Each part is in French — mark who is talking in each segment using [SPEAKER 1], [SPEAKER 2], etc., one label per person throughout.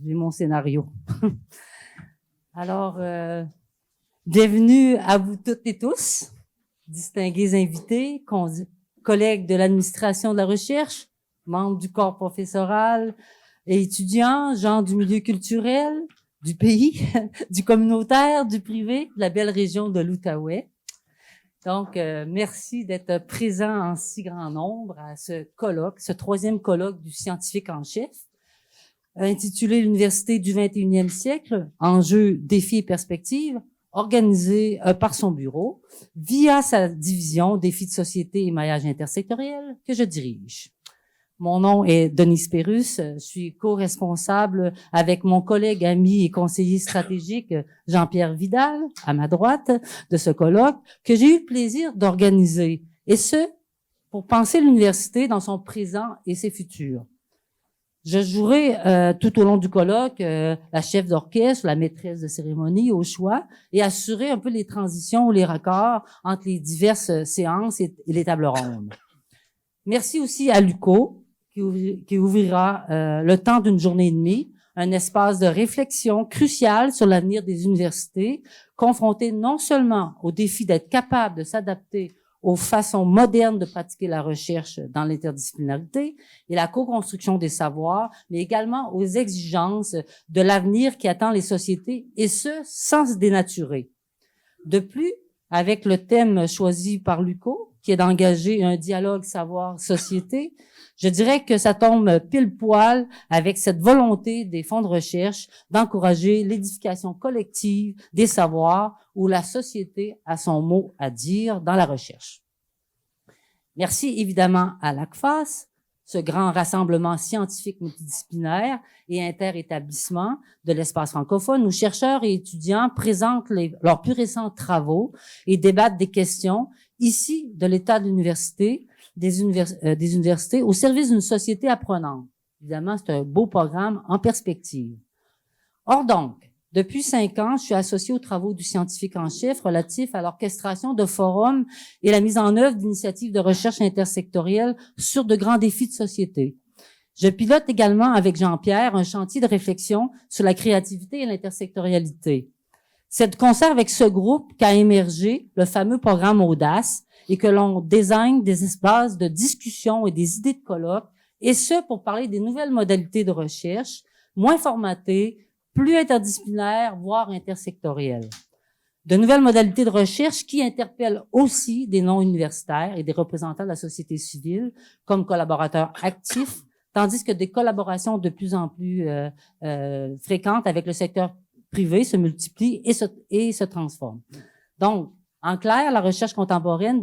[SPEAKER 1] J'ai mon scénario. Alors, bienvenue à vous toutes et tous, distingués invités, collègues de l'administration de la recherche, membres du corps professoral et étudiants, gens du milieu culturel, du pays, du communautaire, du privé, de la belle région de l'Outaouais. Donc, merci d'être présents en si grand nombre à ce colloque, ce 3e colloque du scientifique en chef, intitulé l'Université du 21e siècle, enjeux, défis et perspectives, organisé par son bureau, via sa division défis de société et maillage intersectoriel que je dirige. Mon nom est Denise Pérusse, je suis co-responsable avec mon collègue, ami et conseiller stratégique Jean-Pierre Vidal, à ma droite, de ce colloque, que j'ai eu le plaisir d'organiser, et ce, pour penser l'université dans son présent et ses futurs. Je jouerai tout au long du colloque la chef d'orchestre, la maîtresse de cérémonie au choix et assurer un peu les transitions ou les raccords entre les diverses séances et les tables rondes. Merci aussi à l'UQO qui ouvrira le temps d'une journée et demie, un espace de réflexion crucial sur l'avenir des universités, confrontées non seulement au défi d'être capable de s'adapter aux façons modernes de pratiquer la recherche dans l'interdisciplinarité et la co-construction des savoirs, mais également aux exigences de l'avenir qui attend les sociétés, et ce, sans se dénaturer. De plus, avec le thème choisi par l'UQO, qui est d'engager un dialogue savoir-société, je dirais que ça tombe pile poil avec cette volonté des fonds de recherche d'encourager l'édification collective des savoirs où la société a son mot à dire dans la recherche. Merci évidemment à l'ACFAS, ce grand rassemblement scientifique multidisciplinaire et interétablissement de l'espace francophone où chercheurs et étudiants présentent leurs plus récents travaux et débattent des questions ici de l'état de l'université, des universités au service d'une société apprenante. Évidemment, c'est un beau programme en perspective. Or donc, depuis 5 ans, je suis associée aux travaux du scientifique en chef relatifs à l'orchestration de forums et la mise en œuvre d'initiatives de recherche intersectorielle sur de grands défis de société. Je pilote également avec Jean-Pierre un chantier de réflexion sur la créativité et l'intersectorialité. C'est de concert avec ce groupe qu'a émergé le fameux programme Audace et que l'on désigne des espaces de discussion et des idées de colloque, et ce, pour parler des nouvelles modalités de recherche, moins formatées, plus interdisciplinaires, voire intersectorielles. De nouvelles modalités de recherche qui interpellent aussi des non-universitaires et des représentants de la société civile comme collaborateurs actifs, tandis que des collaborations de plus en plus fréquentes avec le secteur privé se multiplient et se transforment. Donc, en clair, la recherche contemporaine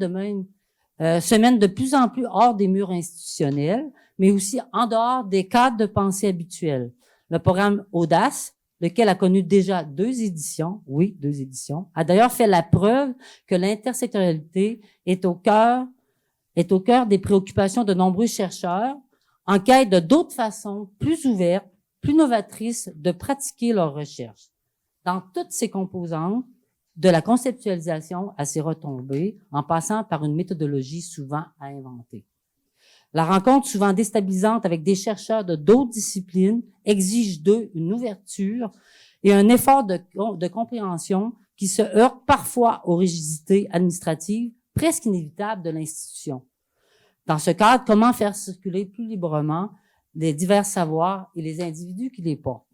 [SPEAKER 1] se mène de plus en plus hors des murs institutionnels, mais aussi en dehors des cadres de pensée habituels. Le programme Audace, lequel a connu déjà 2 éditions, a d'ailleurs fait la preuve que l'intersectorialité est au cœur des préoccupations de nombreux chercheurs en quête de d'autres façons plus ouvertes, plus novatrices de pratiquer leur recherche. Dans toutes ses composantes, de la conceptualisation à ses retombées, en passant par une méthodologie souvent à inventer. La rencontre, souvent déstabilisante avec des chercheurs de d'autres disciplines, exige d'eux une ouverture et un effort de compréhension qui se heurte parfois aux rigidités administratives presque inévitables de l'institution. Dans ce cadre, comment faire circuler plus librement les divers savoirs et les individus qui les portent?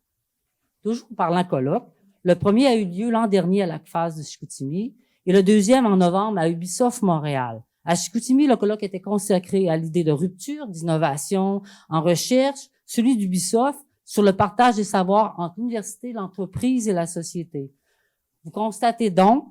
[SPEAKER 1] Toujours parlant colloque, le premier a eu lieu l'an dernier à l'ACFAS de Chicoutimi et le deuxième en novembre à Ubisoft Montréal. À Chicoutimi, le colloque était consacré à l'idée de rupture, d'innovation en recherche, celui d'Ubisoft sur le partage des savoirs entre l'université, l'entreprise et la société. Vous constatez donc,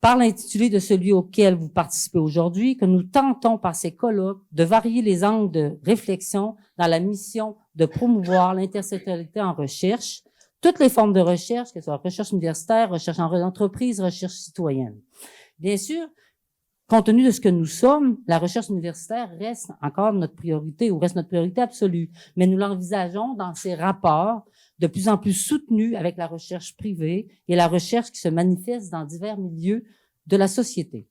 [SPEAKER 1] par l'intitulé de celui auquel vous participez aujourd'hui, que nous tentons par ces colloques de varier les angles de réflexion dans la mission de promouvoir l'intersectorialité en recherche, toutes les formes de recherche, que ce soit recherche universitaire, recherche en entreprise, recherche citoyenne. Bien sûr, compte tenu de ce que nous sommes, la recherche universitaire reste encore notre priorité ou reste notre priorité absolue. Mais nous l'envisageons dans ces rapports de plus en plus soutenus avec la recherche privée et la recherche qui se manifeste dans divers milieux de la société.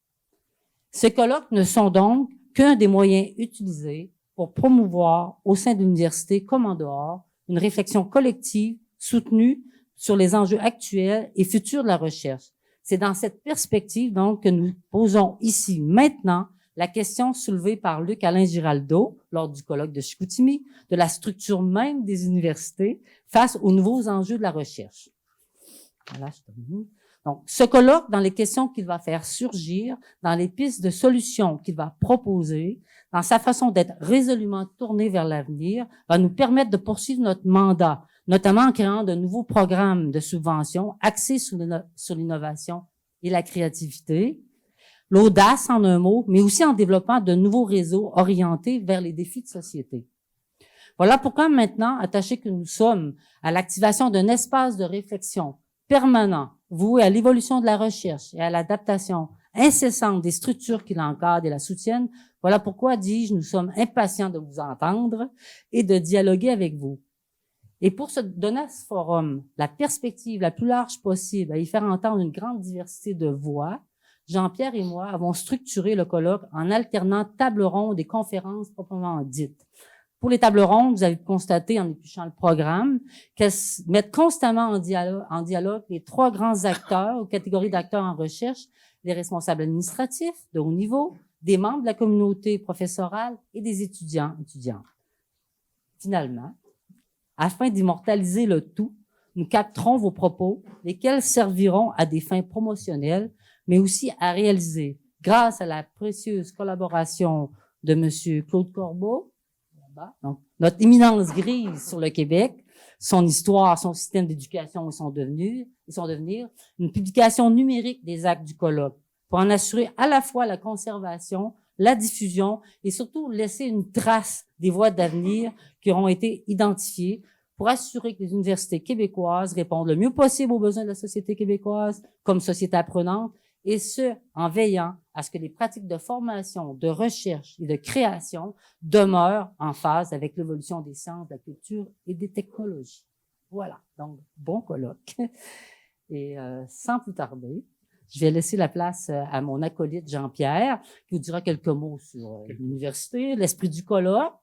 [SPEAKER 1] Ces colloques ne sont donc qu'un des moyens utilisés pour promouvoir au sein de l'université comme en dehors une réflexion collective, soutenue sur les enjeux actuels et futurs de la recherche. C'est dans cette perspective, donc, que nous posons ici, maintenant, la question soulevée par Luc-Alain Giraldo lors du colloque de Chicoutimi, de la structure même des universités face aux nouveaux enjeux de la recherche. Voilà, je termine. Donc, ce colloque, dans les questions qu'il va faire surgir, dans les pistes de solutions qu'il va proposer, dans sa façon d'être résolument tourné vers l'avenir, va nous permettre de poursuivre notre mandat, notamment en créant de nouveaux programmes de subventions axés sur l'innovation et la créativité, l'audace en un mot, mais aussi en développant de nouveaux réseaux orientés vers les défis de société. Voilà pourquoi maintenant, attachés que nous sommes à l'activation d'un espace de réflexion permanent, voué à l'évolution de la recherche et à l'adaptation incessante des structures qui l'encadrent et la soutiennent, voilà pourquoi, dis-je, nous sommes impatients de vous entendre et de dialoguer avec vous. Et pour se donner à ce forum la perspective la plus large possible, à y faire entendre une grande diversité de voix, Jean-Pierre et moi avons structuré le colloque en alternant tables rondes et conférences proprement dites. Pour les tables rondes, vous avez constaté en épluchant le programme qu'elles mettent constamment en dialogue les trois grands acteurs, ou catégories d'acteurs en recherche, les responsables administratifs de haut niveau, des membres de la communauté professorale et des étudiantes. Finalement, afin d'immortaliser le tout, nous capterons vos propos, lesquels serviront à des fins promotionnelles, mais aussi à réaliser, grâce à la précieuse collaboration de M. Claude Corbeau, donc, notre éminence grise sur le Québec, son histoire, son système d'éducation et son devenir, une publication numérique des actes du colloque, pour en assurer à la fois la conservation, la diffusion et surtout laisser une trace des voies d'avenir qui auront été identifiées pour assurer que les universités québécoises répondent le mieux possible aux besoins de la société québécoise comme société apprenante, et ce, en veillant à ce que les pratiques de formation, de recherche et de création demeurent en phase avec l'évolution des sciences, de la culture et des technologies. Voilà, donc bon colloque. Et sans plus tarder, je vais laisser la place à mon acolyte Jean-Pierre, qui vous dira quelques mots sur l'université, l'esprit du colloque,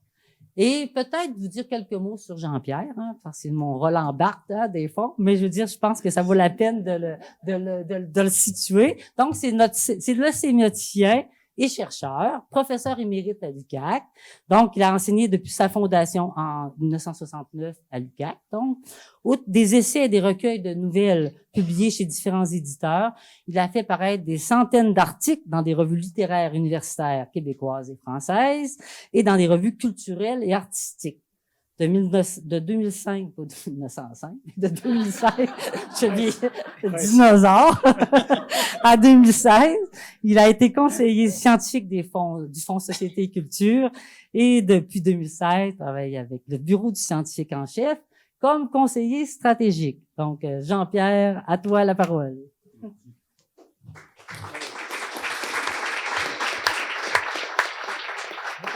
[SPEAKER 1] et peut-être vous dire quelques mots sur Jean-Pierre, parce que c'est mon Roland Barthes, des fois, mais je veux dire, je pense que ça vaut la peine de le situer. Donc, c'est le sémioticien et chercheur, professeur émérite à l'UQAC. Donc, il a enseigné depuis sa fondation en 1969 à l'UQAC. Donc, outre des essais et des recueils de nouvelles publiés chez différents éditeurs, il a fait paraître des centaines d'articles dans des revues littéraires universitaires québécoises et françaises et dans des revues culturelles et artistiques. De 2005, pas de 1905, de 2005, je vis dinosaure, à 2016, il a été conseiller scientifique du Fonds Société et Culture et depuis 2016, il travaille avec le bureau du scientifique en chef comme conseiller stratégique. Donc, Jean-Pierre, à toi la parole.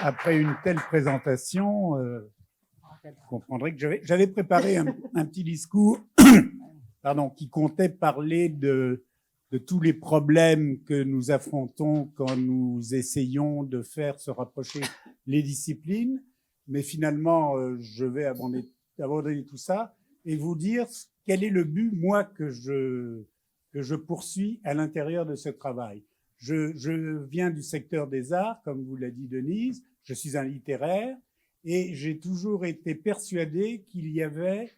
[SPEAKER 2] Après une telle présentation, vous comprendrez que j'avais préparé un petit discours qui comptait parler de tous les problèmes que nous affrontons quand nous essayons de faire se rapprocher les disciplines. Mais finalement, je vais aborder tout ça et vous dire quel est le but, moi, que je poursuis à l'intérieur de ce travail. Je viens du secteur des arts, comme vous l'a dit Denise, je suis un littéraire et j'ai toujours été persuadé qu'il y avait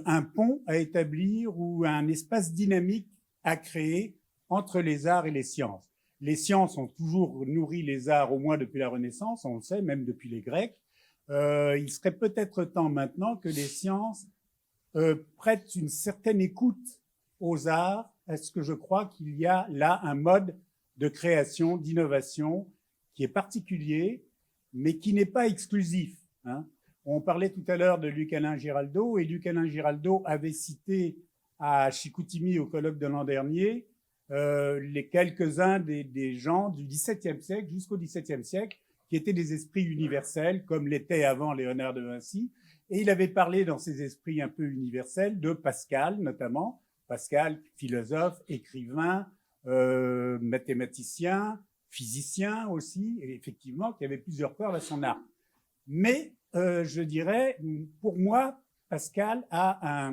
[SPEAKER 2] un pont à établir ou un espace dynamique à créer entre les arts et les sciences. Les sciences ont toujours nourri les arts, au moins depuis la Renaissance, on le sait, même depuis les Grecs. Il serait peut-être temps maintenant que les sciences prêtent une certaine écoute aux arts, parce que je crois qu'il y a là un mode de création, d'innovation qui est particulier, mais qui n'est pas exclusif. On parlait tout à l'heure de Luc-Alain Giraldo, et Luc-Alain Giraldo avait cité à Chicoutimi au colloque de l'an dernier les quelques-uns des gens du XVIIe siècle jusqu'au XVIIe siècle qui étaient des esprits universels, comme l'était avant Léonard de Vinci. Et il avait parlé dans ces esprits un peu universels de Pascal, notamment. Pascal, philosophe, écrivain, mathématicien, physicien aussi, et effectivement, qui avait plusieurs cordes à son arc. Mais je dirais, pour moi, Pascal a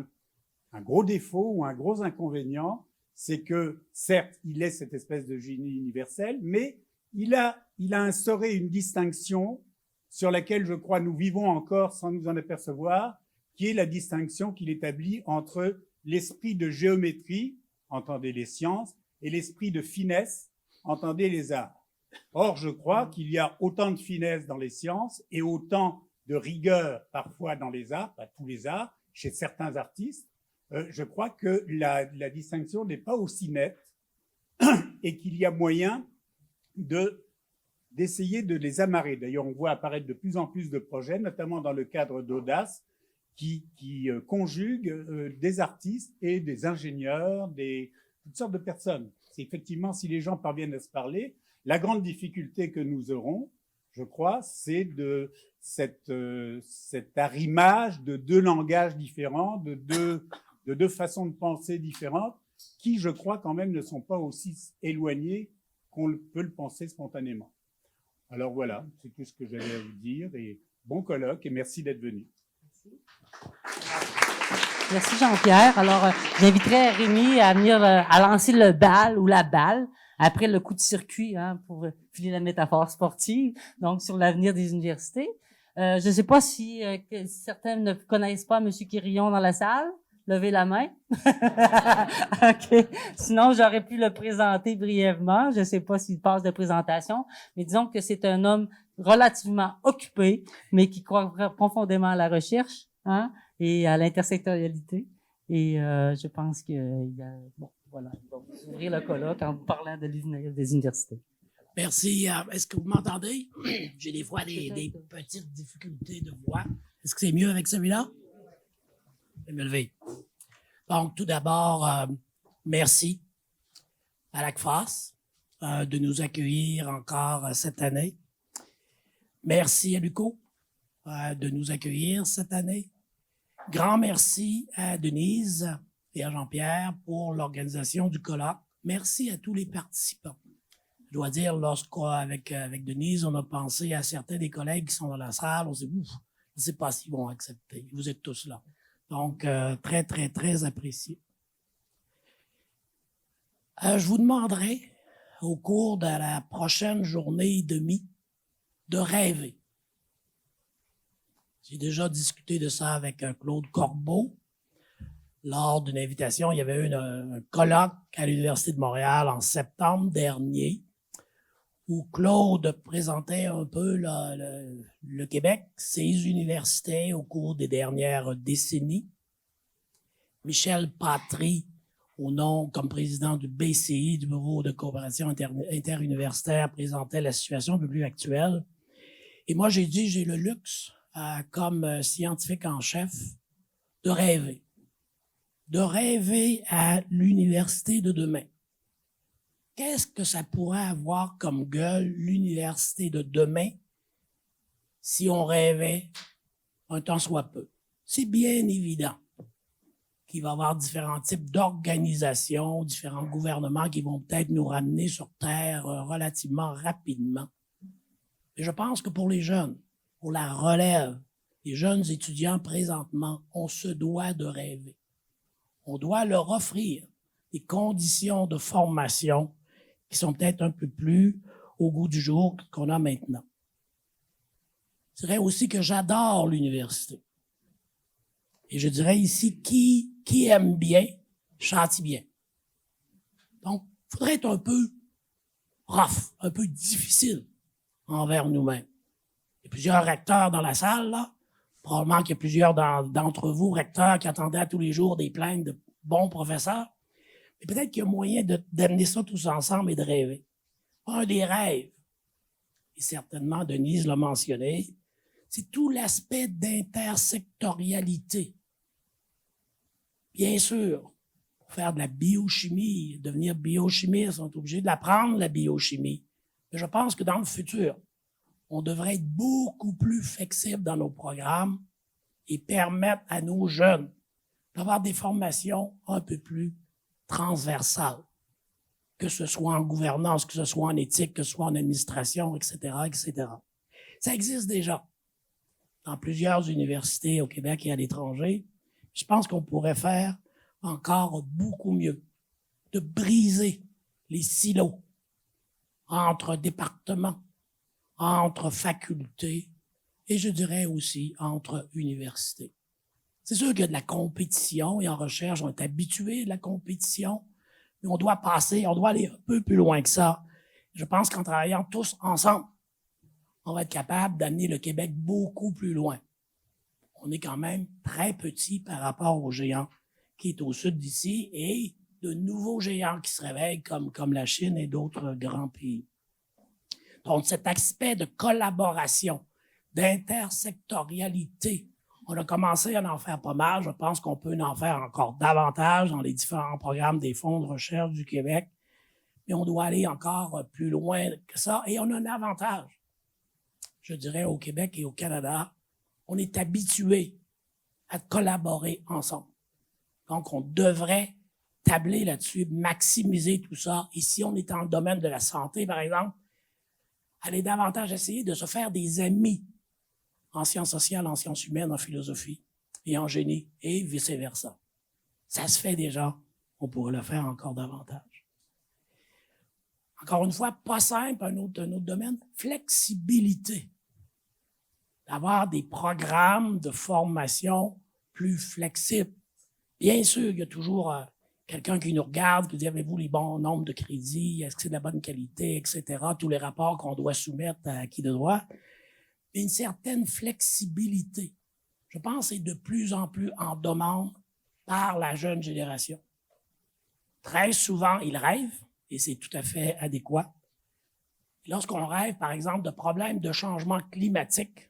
[SPEAKER 2] un gros défaut ou un gros inconvénient, c'est que, certes, il est cette espèce de génie universel, mais il a instauré une distinction sur laquelle, je crois, nous vivons encore sans nous en apercevoir, qui est la distinction qu'il établit entre l'esprit de géométrie, entendez les sciences, et l'esprit de finesse, entendez les arts. Or, je crois qu'il y a autant de finesse dans les sciences et autant de rigueur parfois dans les arts, pas tous les arts, chez certains artistes. Je crois que la distinction n'est pas aussi nette et qu'il y a moyen d'essayer de les amarrer. D'ailleurs, on voit apparaître de plus en plus de projets, notamment dans le cadre d'Audace, qui conjuguent des artistes et des ingénieurs, toutes sortes de personnes. C'est effectivement, si les gens parviennent à se parler, la grande difficulté que nous aurons, je crois, c'est de cet arrimage de deux langages différents, de deux façons de penser différentes, qui, je crois, quand même, ne sont pas aussi éloignées qu'on peut le penser spontanément. Alors voilà, c'est tout ce que j'avais à vous dire, et bon colloque, et merci d'être venu.
[SPEAKER 1] Merci Jean-Pierre. Alors, j'inviterai Rémi à venir à lancer le bal ou la balle après le coup de circuit, pour filer la métaphore sportive, donc sur l'avenir des universités. Je ne sais pas si certains ne connaissent pas M. Quirillon dans la salle. Levez la main. OK. Sinon, j'aurais pu le présenter brièvement. Je ne sais pas s'il passe de présentation, mais disons que c'est un homme relativement occupé, mais qui croit profondément à la recherche, et à l'intersectorialité. Et je pense que voilà, il va vous ouvrir le colloque en vous parlant de l'avenir des universités.
[SPEAKER 3] Merci. Est-ce que vous m'entendez? J'ai des fois des petites difficultés de voix. Est-ce que c'est mieux avec celui-là? Je vais me lever. Donc, tout d'abord, merci à l'ACFAS de nous accueillir encore cette année. Merci à l'UQO de nous accueillir cette année. Grand merci à Denise et à Jean-Pierre pour l'organisation du colloque. Merci à tous les participants. Je dois dire, lorsqu'avec Denise, on a pensé à certains des collègues qui sont dans la salle, on s'est dit, je ne sais pas s'ils vont accepter. Vous êtes tous là. Donc, très, très, très apprécié. Je vous demanderai, au cours de la prochaine journée et demie, de rêver. J'ai déjà discuté de ça avec Claude Corbeau. Lors d'une invitation, il y avait eu un colloque à l'Université de Montréal en septembre dernier, où Claude présentait un peu le Québec, ses universités au cours des dernières décennies. Michel Patry, comme président du BCI, du Bureau de coopération interuniversitaire, présentait la situation un peu plus actuelle. Et moi, j'ai dit, j'ai le luxe, comme scientifique en chef, de rêver. De rêver à l'université de demain. Qu'est-ce que ça pourrait avoir comme gueule, l'université de demain, si on rêvait un tant soit peu? C'est bien évident qu'il va y avoir différents types d'organisations, différents gouvernements qui vont peut-être nous ramener sur Terre relativement rapidement. Mais je pense que pour les jeunes, pour la relève, les jeunes étudiants présentement, on se doit de rêver. On doit leur offrir des conditions de formation qui sont peut-être un peu plus au goût du jour qu'on a maintenant. Je dirais aussi que j'adore l'université. Et je dirais ici, qui aime bien, châtie bien. Donc, il faudrait être un peu rough, un peu difficile envers nous-mêmes. Il y a plusieurs recteurs dans la salle, là. Probablement qu'il y a plusieurs d'entre vous, recteurs, qui attendaient à tous les jours des plaintes de bons professeurs. Mais peut-être qu'il y a moyen d'amener ça tous ensemble et de rêver. Un des rêves, et certainement Denise l'a mentionné, c'est tout l'aspect d'intersectorialité. Bien sûr, pour faire de la biochimie, devenir biochimiste, on est obligé de l'apprendre, la biochimie. Mais je pense que dans le futur, on devrait être beaucoup plus flexible dans nos programmes et permettre à nos jeunes d'avoir des formations un peu plus transversales, que ce soit en gouvernance, que ce soit en éthique, que ce soit en administration, etc., etc. Ça existe déjà. dans plusieurs universités au Québec et à l'étranger. Je pense qu'on pourrait faire encore beaucoup mieux, de briser les silos entre départements, entre facultés et je dirais aussi entre universités. C'est sûr qu'il y a de la compétition et en recherche, on est habitué de la compétition, mais on doit aller un peu plus loin que ça. Je pense qu'en travaillant tous ensemble, on va être capable d'amener le Québec beaucoup plus loin. On est quand même très petit par rapport aux géants qui est au sud d'ici et de nouveaux géants qui se réveillent comme la Chine et d'autres grands pays. Donc, cet aspect de collaboration, d'intersectorialité, on a commencé à en faire pas mal. Je pense qu'on peut en faire encore davantage dans les différents programmes des fonds de recherche du Québec. Mais on doit aller encore plus loin que ça. Et on a un avantage, je dirais, au Québec et au Canada. On est habitué à collaborer ensemble. Donc, on devrait tabler là-dessus, maximiser tout ça. Ici, on est dans le domaine de la santé, par exemple. Aller davantage essayer de se faire des amis en sciences sociales, en sciences humaines, en philosophie et en génie, et vice-versa. Ça se fait déjà. On pourrait le faire encore davantage. Encore une fois, pas simple, un autre domaine, flexibilité. D'avoir des programmes de formation plus flexibles. Bien sûr, il y a toujours quelqu'un qui nous regarde, qui dit, avez-vous les bons nombres de crédits, est-ce que c'est de la bonne qualité, etc., tous les rapports qu'on doit soumettre à qui de droit. Mais une certaine flexibilité, je pense, est de plus en plus en demande par la jeune génération. Très souvent, ils rêvent, et c'est tout à fait adéquat. Lorsqu'on rêve, par exemple, de problèmes de changement climatique,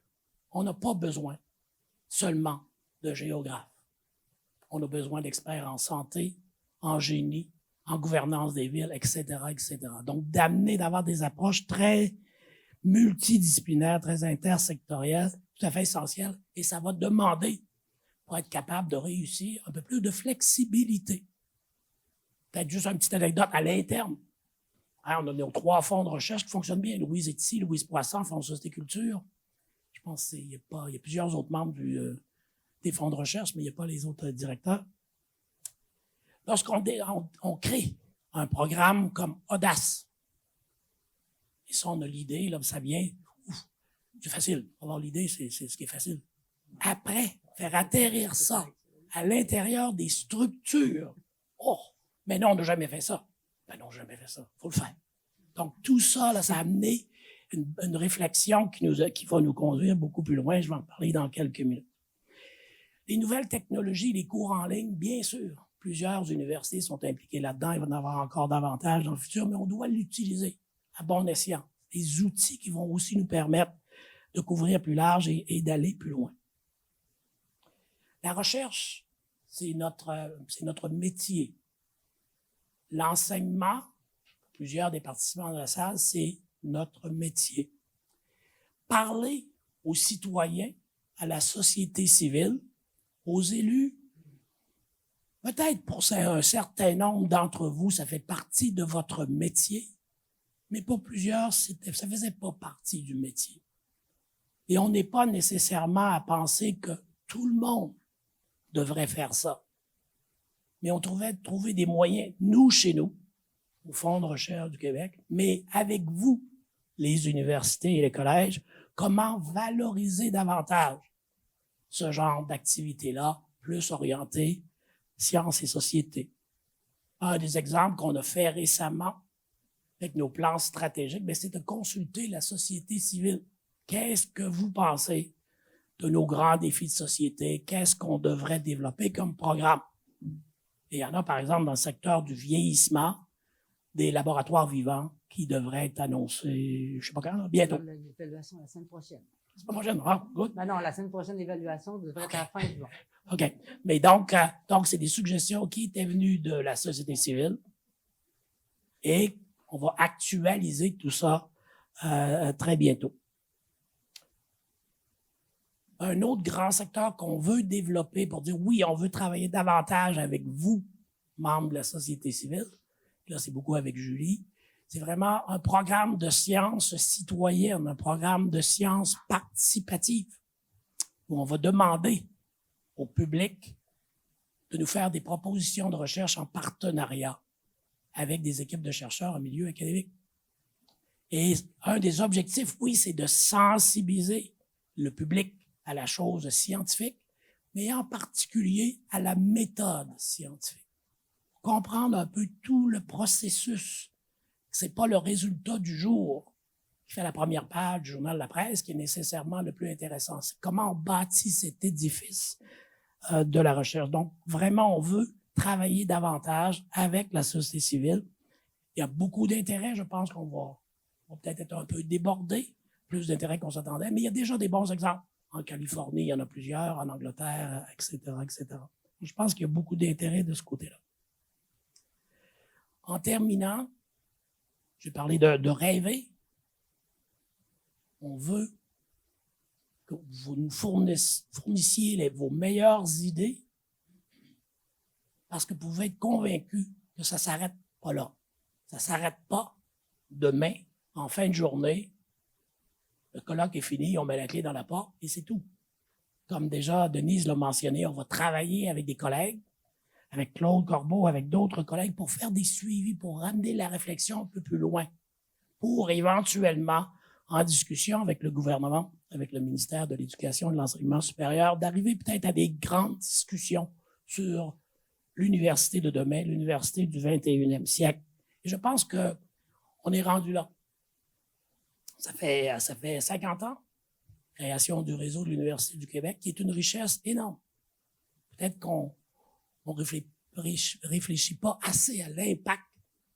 [SPEAKER 3] on n'a pas besoin seulement de géographes. On a besoin d'experts en santé, en génie, en gouvernance des villes, etc., etc. Donc, d'avoir des approches très multidisciplinaires, très intersectorielles, tout à fait essentielles, et ça va demander, pour être capable de réussir, un peu plus de flexibilité. Peut-être juste une petite anecdote à l'interne. Hein, on a nos 3 fonds de recherche qui fonctionnent bien. Louise est ici, Louise Poisson, Fonds de société culture. Je pense qu'il y a plusieurs autres membres des fonds de recherche, mais il n'y a pas les autres directeurs. Lorsqu'on crée un programme comme Audace, et ça, on a l'idée, là, ça vient, c'est facile. Avoir l'idée, c'est ce qui est facile. Après, faire atterrir ça à l'intérieur des structures. Oh, mais non, on n'a jamais fait ça. Ben non, jamais fait ça. Il faut le faire. Donc, tout ça, là, ça a amené une réflexion qui va nous conduire beaucoup plus loin. Je vais en parler dans quelques minutes. Les nouvelles technologies, les cours en ligne, bien sûr, plusieurs universités sont impliquées là-dedans. Il va y en avoir encore davantage dans le futur, mais on doit l'utiliser à bon escient. Des outils qui vont aussi nous permettre de couvrir plus large et d'aller plus loin. La recherche, c'est notre métier. L'enseignement, plusieurs des participants de la salle, c'est notre métier. Parler aux citoyens, à la société civile, aux élus, peut-être pour un certain nombre d'entre vous, ça fait partie de votre métier, mais pour plusieurs, ça faisait pas partie du métier. Et on n'est pas nécessairement à penser que tout le monde devrait faire ça. Mais on trouvait trouver des moyens, nous, chez nous, au Fonds de recherche du Québec, mais avec vous, les universités et les collèges, comment valoriser davantage ce genre d'activité-là, plus orientée sciences et société. Un des exemples qu'on a fait récemment avec nos plans stratégiques, c'est de consulter la société civile. Qu'est-ce que vous pensez de nos grands défis de société? Qu'est-ce qu'on devrait développer comme programme? Et il y en a, par exemple, dans le secteur du vieillissement, des laboratoires vivants qui devraient être annoncés, je ne sais pas quand, bientôt.
[SPEAKER 1] L'évaluation la semaine prochaine.
[SPEAKER 3] C'est pas prochaine, ah, good.
[SPEAKER 1] Ben non, la semaine prochaine, l'évaluation devrait être à la fin du mois.
[SPEAKER 3] OK. Mais donc, c'est des suggestions qui étaient venues de la société civile et on va actualiser tout ça très bientôt. Un autre grand secteur qu'on veut développer pour dire oui, on veut travailler davantage avec vous, membres de la société civile. Là, c'est beaucoup avec Julie. C'est vraiment un programme de sciences citoyennes, un programme de sciences participatives. où on va demander au public de nous faire des propositions de recherche en partenariat avec des équipes de chercheurs en milieu académique. Et un des objectifs, oui, c'est de sensibiliser le public à la chose scientifique, mais en particulier à la méthode scientifique. Comprendre un peu tout le processus. C'est pas le résultat du jour qui fait la première page du journal de la presse qui est nécessairement le plus intéressant. C'est comment on bâtit cet édifice de la recherche. Donc, vraiment, on veut travailler davantage avec la société civile. Il y a beaucoup d'intérêt. Je pense qu'on va peut-être être un peu débordé, plus d'intérêt qu'on s'attendait, mais il y a déjà des bons exemples. En Californie, il y en a plusieurs, en Angleterre, etc., etc. Je pense qu'il y a beaucoup d'intérêt de ce côté-là. En terminant, j'ai parlé de rêver. On veut que vous nous fournissiez vos meilleures idées parce que vous pouvez être convaincus que ça ne s'arrête pas là. Ça ne s'arrête pas demain, en fin de journée. Le colloque est fini, on met la clé dans la porte et c'est tout. Comme déjà Denise l'a mentionné, on va travailler avec des collègues, avec Claude Corbeau, avec d'autres collègues pour faire des suivis, pour ramener la réflexion un peu plus loin, pour éventuellement, en discussion avec le gouvernement, avec le ministère de l'Éducation et de l'Enseignement supérieur, d'arriver peut-être à des grandes discussions sur l'université de demain, l'université du 21e siècle. Et je pense qu'on est rendu là. Ça fait 50 ans, création du réseau de l'Université du Québec, qui est une richesse énorme. Peut-être qu'on réfléchit pas assez à l'impact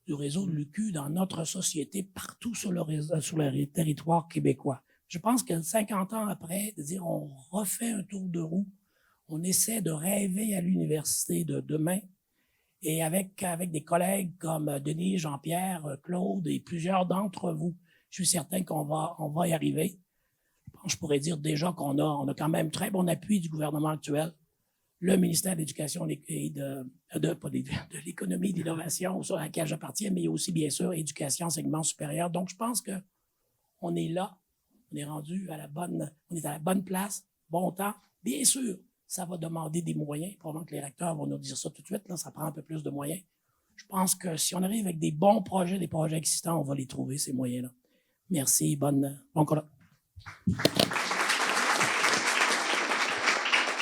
[SPEAKER 3] du réseau de l'UQ dans notre société, partout sur le territoire québécois. Je pense que 50 ans après, de dire on refait un tour de roue, on essaie de rêver à l'université de demain, et avec des collègues comme Denis, Jean-Pierre, Claude et plusieurs d'entre vous, je suis certain qu'on va y arriver. Je pourrais dire déjà qu'on a quand même très bon appui du gouvernement actuel. Le ministère de l'Éducation et de l'économie et de l'innovation, à laquelle j'appartiens, mais aussi, bien sûr, éducation, enseignement supérieur. Donc, je pense qu'on est là, on est rendu on est à la bonne place, bon temps. Bien sûr, ça va demander des moyens. Probablement que les recteurs vont nous dire ça tout de suite, là, ça prend un peu plus de moyens. Je pense que si on arrive avec des bons projets, des projets existants, on va les trouver, ces moyens-là. Merci, bon colloque.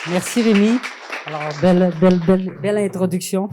[SPEAKER 1] Merci Rémi. Alors, belle introduction.